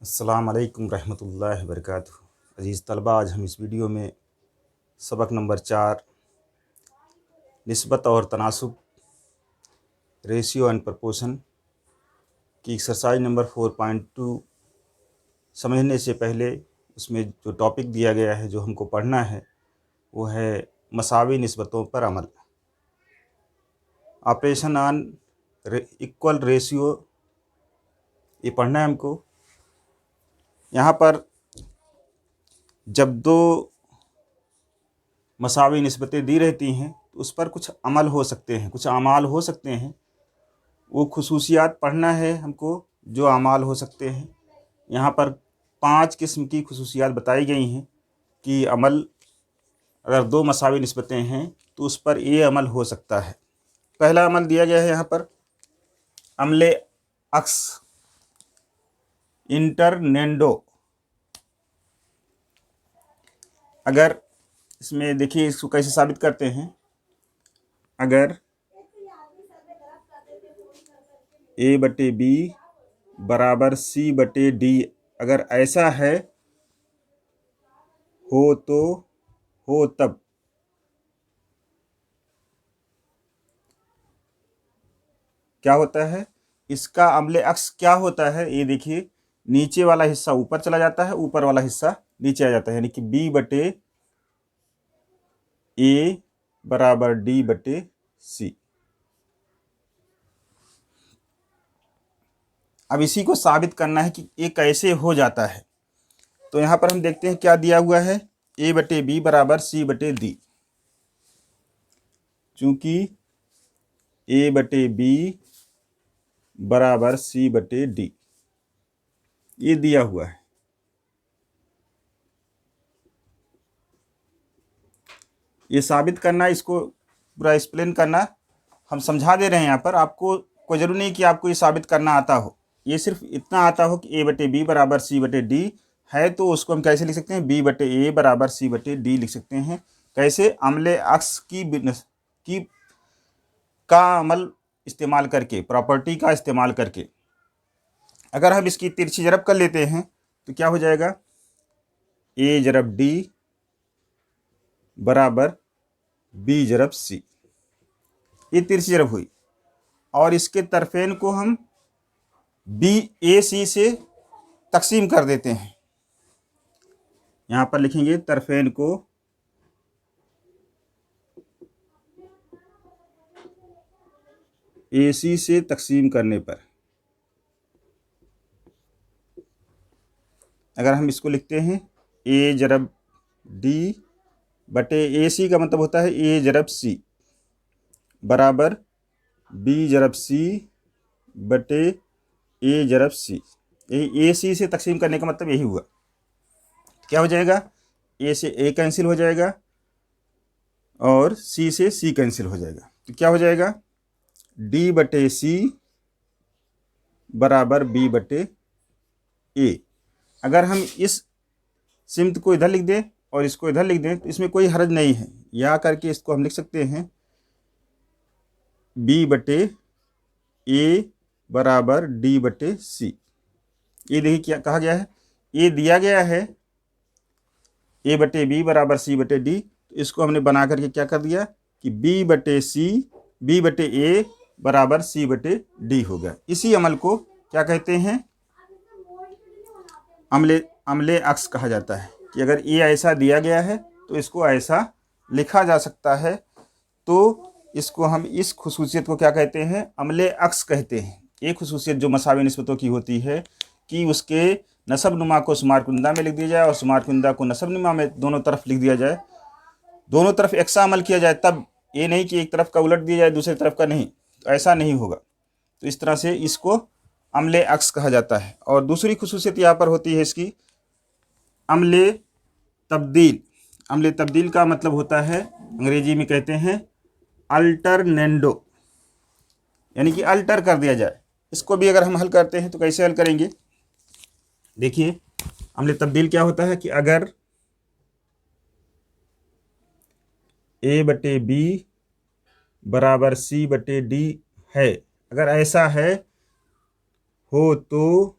अस्सलाम वालेकुम रहमतुल्लाहि वबरकातुहू। अज़ीज़ तलबा, आज हम इस वीडियो में सबक नंबर 4 निस्बत और तनासुब रेशियो एंड प्रपोर्शन की एक्सरसाइज नंबर 4.2 समझने से पहले उसमें जो टॉपिक दिया गया है जो हमको पढ़ना है वो है मसावी निस्बतों पर अमल। ऑपरेशन ऑन इक्वल रेशियो ये पढ़ना है हमको। यहाँ पर जब दो मसावी निस्बतें दी रहती हैं तो उस पर कुछ अमल हो सकते हैं, कुछ अमाल हो सकते हैं। वो खुसूसियात पढ़ना है हमको जो अमाल हो सकते हैं। यहाँ पर 5 किस्म की खुसूसियात बताई गई हैं कि अमल अगर दो मसावी निस्बतें हैं तो उस पर ये अमल हो सकता है। पहला अमल दिया गया है यहाँ पर अमले अक्स इंटरनेंडो। अगर इसमें देखिए इसको कैसे साबित करते हैं। अगर A/B बराबर C/D अगर ऐसा है हो तो हो तब क्या होता है, इसका अमले अक्स क्या होता है। ये देखिए नीचे वाला हिस्सा ऊपर चला जाता है, ऊपर वाला हिस्सा नीचे आ जाता है, यानी कि B/A बराबर D/C। अब इसी को साबित करना है कि ये कैसे हो जाता है। तो यहाँ पर हम देखते हैं क्या दिया हुआ है, A/B बराबर C/D। चूंकि A/B बराबर C/D ये दिया हुआ है, ये साबित करना, इसको पूरा एक्सप्लेन करना हम समझा दे रहे हैं। यहाँ पर आपको कोई जरूरी नहीं कि आपको ये साबित करना आता हो, ये सिर्फ इतना आता हो कि A/B बराबर C/D है तो उसको हम कैसे लिख सकते हैं, B/A बराबर C/D लिख सकते हैं। कैसे, अमले अक्स की का अमल इस्तेमाल करके, प्रॉपर्टी का इस्तेमाल करके। अगर हम इसकी तिरछी जरब कर लेते हैं तो क्या हो जाएगा, A/D बराबर B/C। ये तिरछी जरब हुई और इसके तरफेन को हम BAC से तकसीम कर देते हैं। यहां पर लिखेंगे तरफेन को AC से तकसीम करने पर अगर हम इसको लिखते हैं A/D बटे AC का मतलब होता है A/C बराबर B/C बटे A/C। यही AC से तकसीम करने का मतलब यही हुआ। क्या हो जाएगा, A से A कैंसिल हो जाएगा और C से C कैंसिल हो जाएगा। तो क्या हो जाएगा, D/C बराबर B/A। अगर हम इस सिमत को इधर लिख दें और इसको इधर लिख दें तो इसमें कोई हर्ज नहीं है, या करके इसको हम लिख सकते हैं B/A बराबर D/C। ये देखिए क्या कहा गया है, ये दिया गया है A/B बराबर C/D। तो इसको हमने बना करके क्या कर दिया कि B/A बराबर C/D हो गया। इसी अमल को क्या कहते हैं, अमले अक्स कहा जाता है। कि अगर ये ऐसा दिया गया है तो इसको ऐसा लिखा जा सकता है। तो इसको हम, इस खुसूसियत को क्या कहते हैं, अमले अक्स कहते हैं। एक खुसूसियत जो मसावी निस्बतों की होती है कि उसके नसब नुमा को शुमार कुंदा में लिख दिया जाए और शुमार कुंदा को नसब नुमा में, दोनों तरफ लिख दिया जाए, दोनों तरफ एकसा अमल किया जाए। तब ये नहीं कि एक तरफ का उलट दिया जाए दूसरी तरफ का नहीं, तो ऐसा नहीं होगा। तो इस तरह से इसको अमले अक्स कहा जाता है। और दूसरी खुसूसियत यहाँ पर होती है इसकी अमले तब्दील। अमले तब्दील का मतलब होता है, अंग्रेजी में कहते हैं अल्टरनेंडो, यानी कि अल्टर कर दिया जाए। इसको भी अगर हम हल करते हैं तो कैसे हल करेंगे, देखिए अमले तब्दील क्या होता है कि अगर A/B बराबर C/D है, अगर ऐसा है हो तो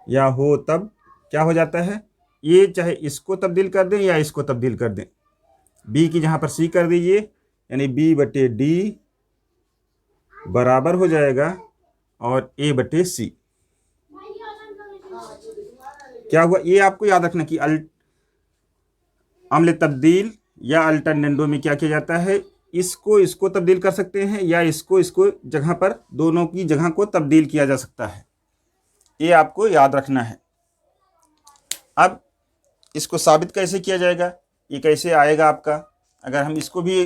या हो तब क्या हो जाता है, ये चाहे इसको तब्दील कर दें या इसको तब्दील कर दें, बी की जहाँ पर सी कर दीजिए, यानी बी बटे डी बराबर हो जाएगा और ए बटे सी। क्या हुआ, ये आपको याद रखना कि अम्ल तब्दील या अल्टरनेंडो में क्या किया जाता है, इसको इसको तब्दील कर सकते हैं या इसको इसको जगह पर, दोनों की जगह को तब्दील किया जा सकता है, ये आपको याद रखना है। अब इसको साबित कैसे किया जाएगा, ये कैसे आएगा आपका, अगर हम इसको भी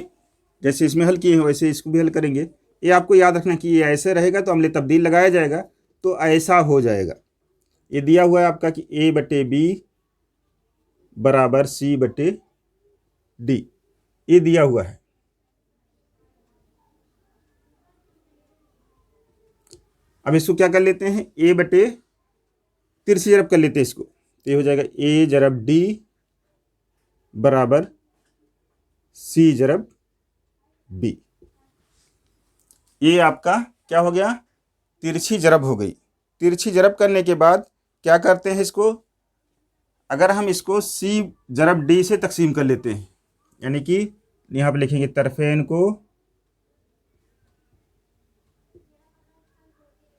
जैसे इसमें हल किए हैं वैसे इसको भी हल करेंगे, ये आपको याद रखना कि ये ऐसे रहेगा तो अम्ल तब्दील लगाया जाएगा तो ऐसा हो जाएगा। ये दिया हुआ है आपका कि ए बटे बी बराबर सी बटे डी, ये दिया हुआ है। अब इसको क्या कर लेते हैं, ए बटे तिरछी जरब कर लेते हैं इसको, तो ये हो जाएगा ए जरब डी बराबर सी जरब बी। ये आपका क्या हो गया, तिरछी जरब हो गई। तिरछी जरब करने के बाद क्या करते हैं इसको, अगर हम इसको सी जरब डी से तकसीम कर लेते हैं, यानी कि यहाँ पर लिखेंगे तरफेन को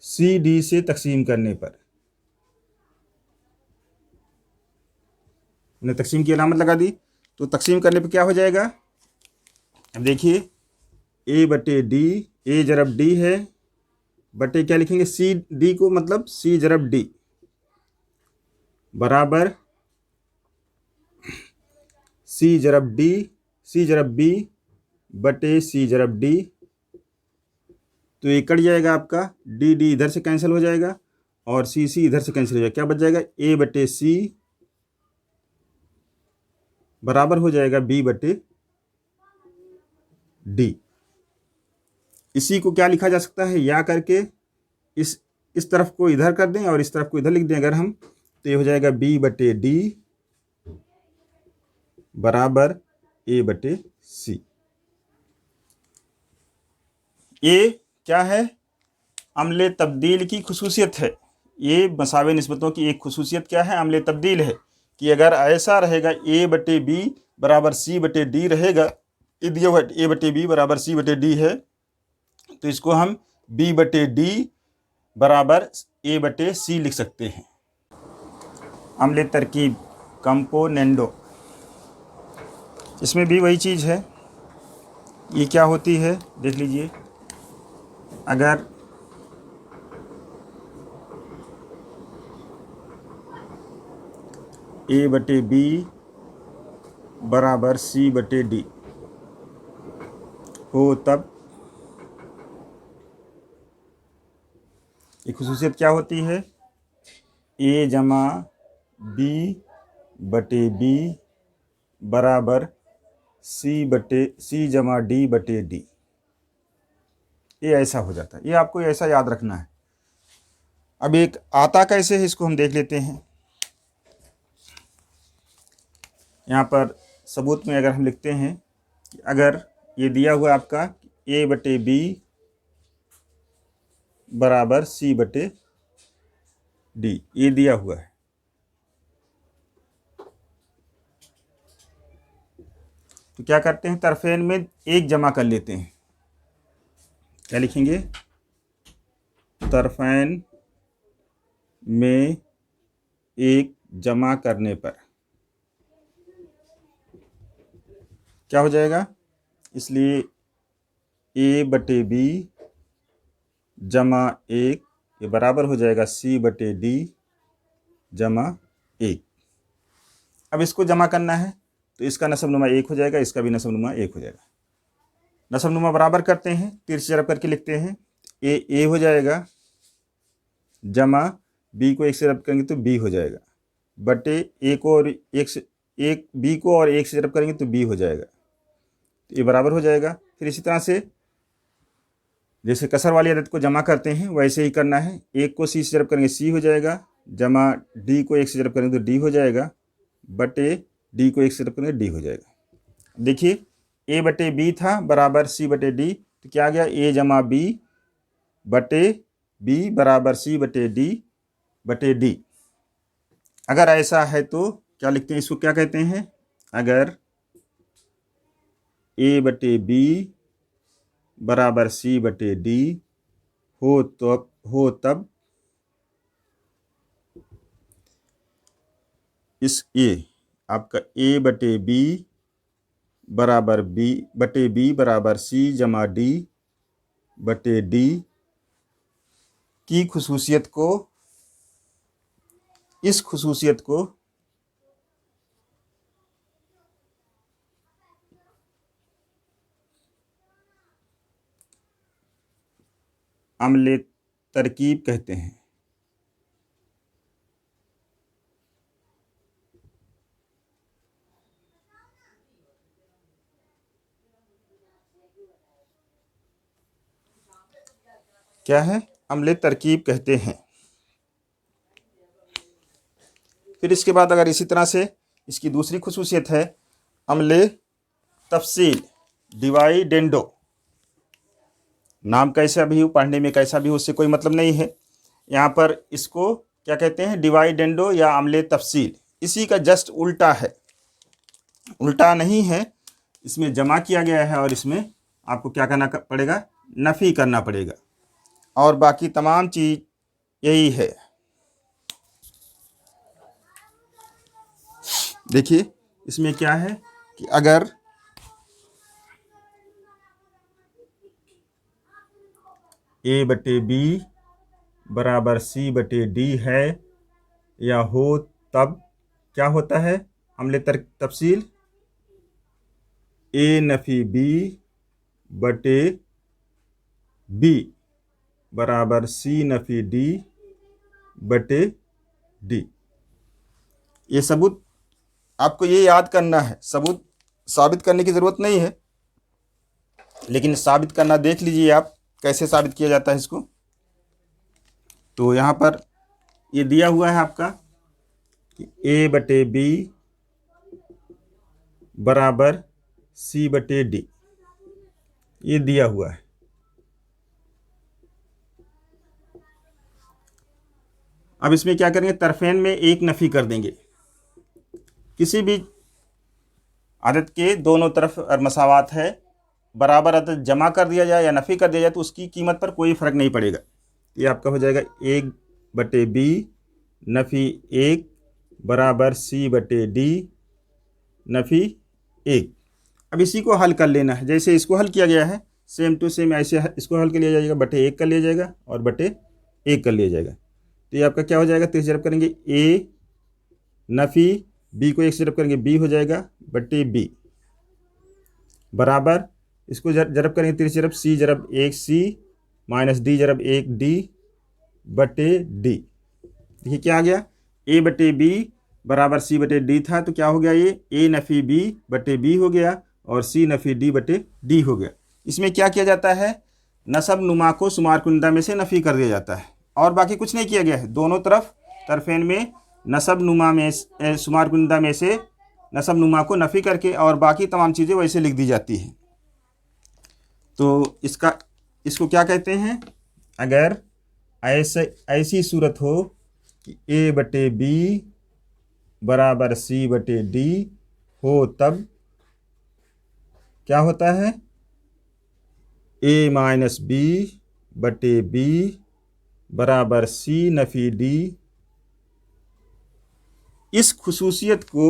सी डी से तकसीम करने पर, हमने तकसीम की अलामत लगा दी, तो तकसीम करने पर क्या हो जाएगा, अब देखिए ए बटे डी, ए जरब डी है, बटे क्या लिखेंगे सी डी को, मतलब सी जरब डी बराबर सी जरब डी, सी जरब बी बटे सी जरब डी, तो ये कट जाएगा आपका, डी डी इधर से कैंसिल हो जाएगा और सी सी इधर से कैंसिल हो जाएगा, क्या बच जाएगा ए बटे सी बराबर हो जाएगा बी बटे डी। इसी को क्या लिखा जा सकता है, या करके इस तरफ को इधर कर दें और इस तरफ को इधर लिख दें अगर हम, तो ये हो जाएगा बी बटे डी बराबर ए बटे सी। ये क्या है, अम्ल तब्दील की खुसूसियत है, ये मसावे निस्बतों की एक खुसूसियत क्या है, अम्ल तब्दील है, कि अगर ऐसा रहेगा ए बटे बी बराबर सी बटे डी रहेगा, ये दिया हुआ ए बटे बी बराबर सी बटे डी है, तो इसको हम बी बटे डी बराबर ए बटे सी लिख सकते हैं। अम्ल तरकीब कंपोनेंडो, इसमें भी वही चीज़ है, ये क्या होती है देख लीजिए, अगर ए बटे बी बराबर सी बटे डी हो तब ये खुसूसियत क्या होती है, ए जमा बी बटे बी बराबर सी जमा डी बटे डी, ये ऐसा हो जाता है, ये आपको ऐसा याद रखना है। अब एक आता कैसे है इसको हम देख लेते हैं। यहाँ पर सबूत में अगर हम लिखते हैं कि अगर ये दिया हुआ आपका ए बटे बी बराबर सी बटे डी, ये दिया हुआ है, तो क्या करते हैं, तरफेन में एक जमा कर लेते हैं, क्या लिखेंगे, तरफेन में एक जमा करने पर क्या हो जाएगा, इसलिए ए बटे बी जमा एक, ये बराबर हो जाएगा सी बटे डी जमा एक। अब इसको जमा करना है तो इसका नसबनुमा एक हो जाएगा, इसका भी नसबनुमा एक हो जाएगा। नसबनुमा बराबर करते हैं, तिरछी जरब करके लिखते हैं, ए हो जाएगा जमा बी को एक से जरब करेंगे तो बी हो जाएगा, बटे ए को और एक बी को और एक से जरब करेंगे तो बी हो जाएगा, तो ये बराबर हो जाएगा। फिर इसी तरह से जैसे कसर वाली अदद को जमा करते हैं वैसे ही करना है, एक को सी से जरब करेंगे सी हो जाएगा, जमा डी को एक से जरब करेंगे तो डी हो जाएगा, बटे डी को एक से जरब करेंगे डी हो जाएगा। देखिए ए बटे बी था बराबर सी बटे डी, तो क्या आ गया, ए जमा बी बटे बी बराबर सी बटे डी बटे डी। अगर ऐसा है तो क्या लिखते हैं, इसको क्या कहते हैं, अगर A/B बराबर C/D हो तब इस आपका A/B बराबर B बराबर C/D की खुसूसियत को, इस खुसूसियत को अम्ल तरकीब कहते हैं। क्या है, अम्ल तरकीब कहते हैं। फिर इसके बाद अगर इसी तरह से इसकी दूसरी खुसूसियत है अम्ल तफसील, डिवाइडेंडो। नाम कैसा भी हो, पढ़ने में कैसा भी हो, उससे कोई मतलब नहीं है। यहाँ पर इसको क्या कहते हैं, डिवाइडेंडो या अम्ल तफसील। इसी का जस्ट उल्टा है, उल्टा नहीं है, इसमें जमा किया गया है और इसमें आपको क्या करना पड़ेगा, नफ़ी करना पड़ेगा, और बाकी तमाम चीज़ यही है। देखिए इसमें क्या है कि अगर A/B बराबर C/D है या हो, तब क्या होता है, अम्ल तफसील A⁻B/B बराबर C⁻D/D। ये सबूत आपको ये याद करना है, सबूत साबित करने की ज़रूरत नहीं है, लेकिन साबित करना देख लीजिए आप कैसे साबित किया जाता है इसको। तो यहाँ पर ये दिया हुआ है आपका कि A/B बराबर C/D, ये दिया हुआ है। अब इसमें क्या करेंगे, तरफेन में एक नफ़ी कर देंगे। किसी भी आदत के दोनों तरफ और मसावात है, बराबर आदत जमा कर दिया जाए या नफ़ी कर दिया जाए तो उसकी कीमत पर कोई फ़र्क नहीं पड़ेगा। ये आपका हो जाएगा 1/B नफ़ी 1 बराबर C/D नफ़ी 1। अब इसी को हल कर लेना है, जैसे इसको हल किया गया है सेम टू सेम ऐसे इसको हल कर लिया जाएगा, बटे 1 कर लिया जाएगा और बटे 1 कर लिया जाएगा। तो ये आपका क्या हो जाएगा, 3 से जरब करेंगे A नफ़ी B को 1 से जरब करेंगे B हो जाएगा बटे B बराबर, इसको जरब करेंगे 3 से जरब C जरब 1 C माइनस D जरब 1 D बटे D। देखिए क्या आ गया, A/B बराबर C/D था, तो क्या हो गया, ये A नफ़ी B बटे B हो गया और C नफ़ी D बटे D हो गया। इसमें क्या किया जाता है, नसब नुमा को शुमार कुंदा में से नफ़ी कर दिया जाता है और बाकी कुछ नहीं किया गया है। दोनों तरफ तरफेन में नसब नुमा में शुमार कुंदा में से नसब नुमा को नफ़ी करके और बाकी तमाम चीज़ें वैसे लिख दी जाती हैं। तो इसको क्या कहते हैं, अगर ऐसी सूरत हो कि A/B बराबर C/D हो, तब क्या होता है, A-B/B बराबर C नफ़ी D। इस खुसूसियत को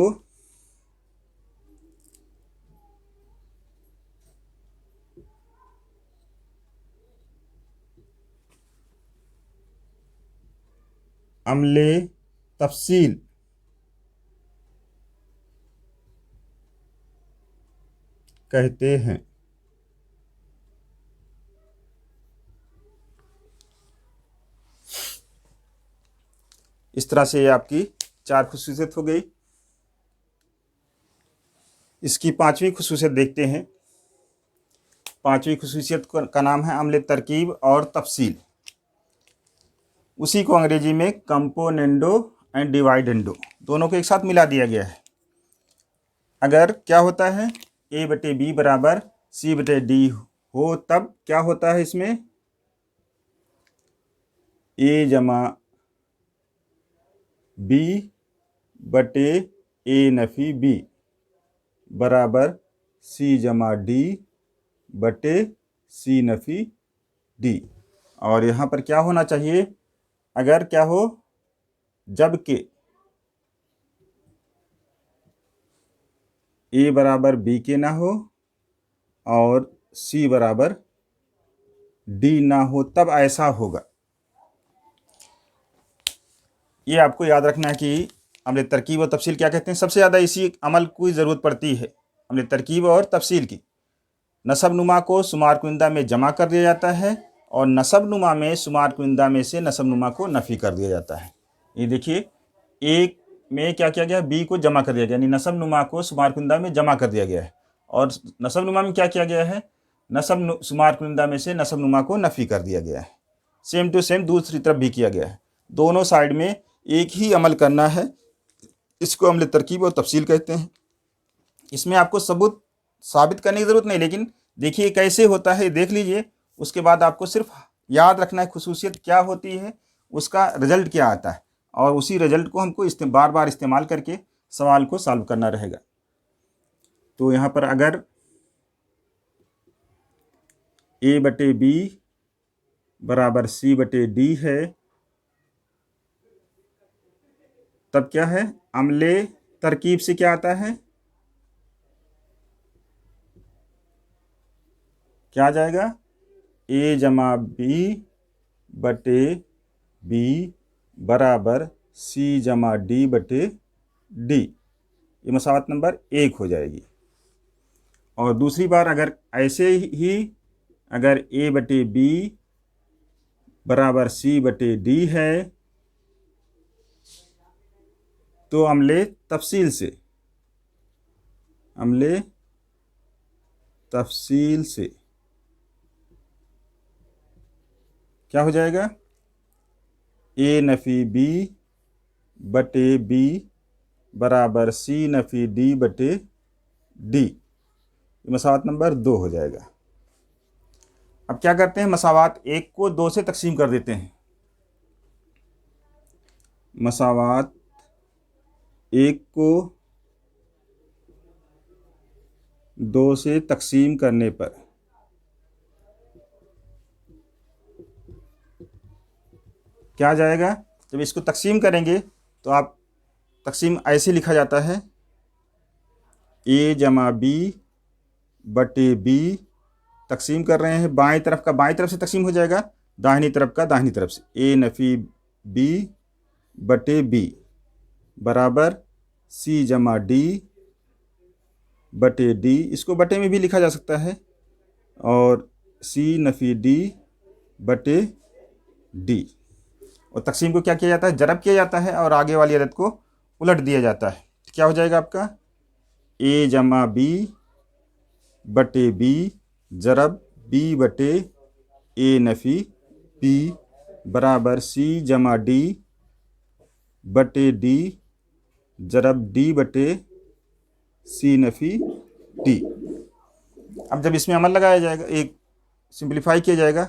अम्ल तफसील कहते हैं। इस तरह से ये आपकी 4 खुसूसियत हो गई। इसकी 5वीं खुसूसियत देखते हैं। 5वीं खुसूसियत का नाम है अम्ल तरकीब और तफसील। उसी को अंग्रेजी में कंपोनेंडो एंड डिवाइडेंडो, दोनों को एक साथ मिला दिया गया है। अगर क्या होता है, A/B बराबर C/D हो, तब क्या होता है, इसमें A जमा B बटे ए नफ़ी बी बराबर सी जमा डी बटे सी नफ़ी डी। और यहाँ पर क्या होना चाहिए, अगर क्या हो, जबकि ए बराबर बी के ना हो और सी बराबर डी ना हो, तब ऐसा होगा। ये आपको याद रखना है कि अम्ल तरकीब और तफसील क्या कहते हैं। सबसे ज़्यादा इसी अमल की ज़रूरत पड़ती है, अम्ल तरकीब और तफसील की। नसब नुमा को शुमार कुनिंदा में जमा कर दिया जाता है और नसब नुमा में शुमार कुनिंदा में से नसब नुमा को नफ़ी कर दिया जाता है। ये देखिए, एक में क्या किया गया, बी को जमा कर दिया गया, यानी नसब नुमा को शुमार कुनिंदा में जमा कर दिया गया है। और नसब नुमा में क्या किया गया है, नसब शुमार कुनिंदा में से नसब नुमा को नफ़ी कर दिया गया है। सेम टू सेम दूसरी तरफ भी किया गया है। दोनों साइड में एक ही अमल करना है। इसको अमल तरकीब और तफसील कहते हैं। इसमें आपको सबूत साबित करने की ज़रूरत नहीं, लेकिन देखिए कैसे होता है, देख लीजिए। उसके बाद आपको सिर्फ याद रखना है खुसूसियत क्या होती है, उसका रिजल्ट क्या आता है, और उसी रिजल्ट को हमको बार बार इस्तेमाल करके सवाल को सॉल्व करना रहेगा। तो यहाँ पर अगर ए बटे बी बराबर सी बटे डी है, तब क्या है, अमले तरकीब से क्या आता है, क्या आ जाएगा, ए जमा बी बटे बी बराबर सी जमा डी बटे डी। ये मसावत नंबर 1 हो जाएगी। और दूसरी बार अगर ऐसे ही अगर ए बटे बी बराबर सी बटे डी है, तो अमले तफसील से, अमले तफसील से क्या हो जाएगा, ए नफ़ी बी बटे बी बराबर सी नफ़ी डी बटे डी। मसावत नंबर 2 हो जाएगा। अब क्या करते हैं, मसावत 1 को 2 से तकसीम कर देते हैं। मसावत 1 को 2 से तकसीम करने पर क्या आ जाएगा, जब इसको तकसीम करेंगे तो आप तकसीम ऐसे लिखा जाता है, ए जमा बी बटे बी, तकसीम कर रहे हैं, बाएं तरफ का बाएं तरफ से तकसीम हो जाएगा, दाहिनी तरफ का दाहिनी तरफ से, ए नफ़ी बी बटे बी बराबर सी जमा डी बटे डी। इसको बटे में भी लिखा जा सकता है, और सी नफ़ी डी बटे डी। और तकसीम को क्या किया जाता है, जरब किया जाता है और आगे वाली अदद को उलट दिया जाता है। तो क्या हो जाएगा आपका, ए जमा बी बटे बी जरब बी बटे ए नफ़ी बी बराबर सी जमा डी बटे डी जरब डी बटे सी नफ़ी डी। अब जब इसमें अमल लगाया जाएगा, एक सिंप्लीफाई किया जाएगा,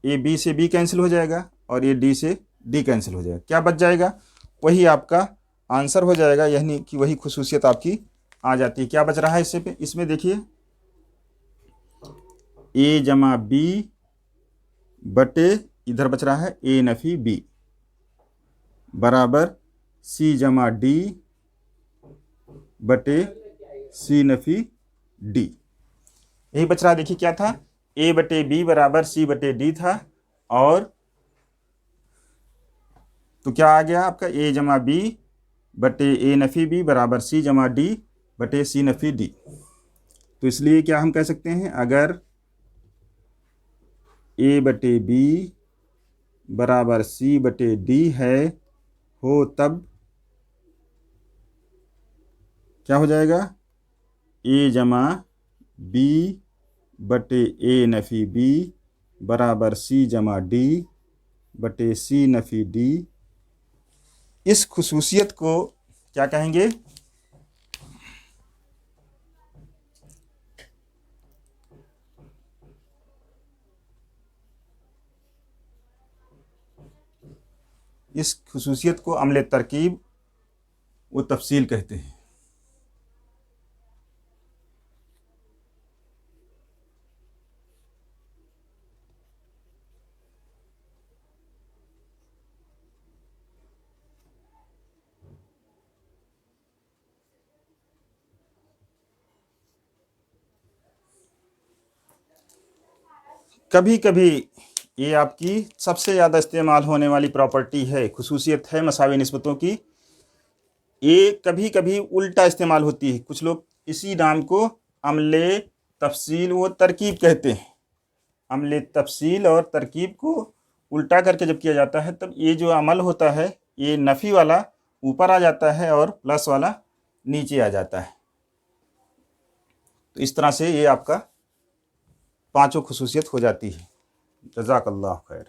ए बी से बी कैंसिल हो जाएगा और ये डी से डी कैंसिल हो जाएगा। क्या बच जाएगा, वही आपका आंसर हो जाएगा, यानी कि वही खुसूसियत आपकी आ जाती है। क्या बच रहा है इसमें देखिए, ए जमा बी बटे, इधर बच रहा है ए नफ़ी बी बराबर सी जमा डी बटे सी नफ़ी डी। यही बच रहा। देखिए क्या था, ए बटे बी बराबर सी बटे डी था, और तो क्या आ गया आपका, ए जमा बी बटे ए नफ़ी बी बराबर सी जमा डी बटे सी नफ़ी डी। तो इसलिए क्या हम कह सकते हैं, अगर ए बटे बी बराबर सी बटे डी है हो, तब क्या हो जाएगा, ए जमा बी बटे ए नफ़ी बी बराबर सी जमा डी बटे सी नफ़ी डी। इस खुसूसियत को क्या कहेंगे, इस खुसूसियत को अमले तरकीब वो तफसील कहते हैं। कभी कभी ये आपकी सबसे ज़्यादा इस्तेमाल होने वाली प्रॉपर्टी है, खुसूसियत है मसावी निस्बतों की। ये कभी कभी उल्टा इस्तेमाल होती है। कुछ लोग इसी नाम को अमले तफसील व तरकीब कहते हैं। अमले तफसील और तरकीब को उल्टा करके जब किया जाता है तब ये जो अमल होता है ये नफ़ी वाला ऊपर आ जाता है और प्लस वाला नीचे आ जाता है। तो इस तरह से ये आपका पांचों खुसूसियत हो जाती है। जज़ाकल्लाह खैर।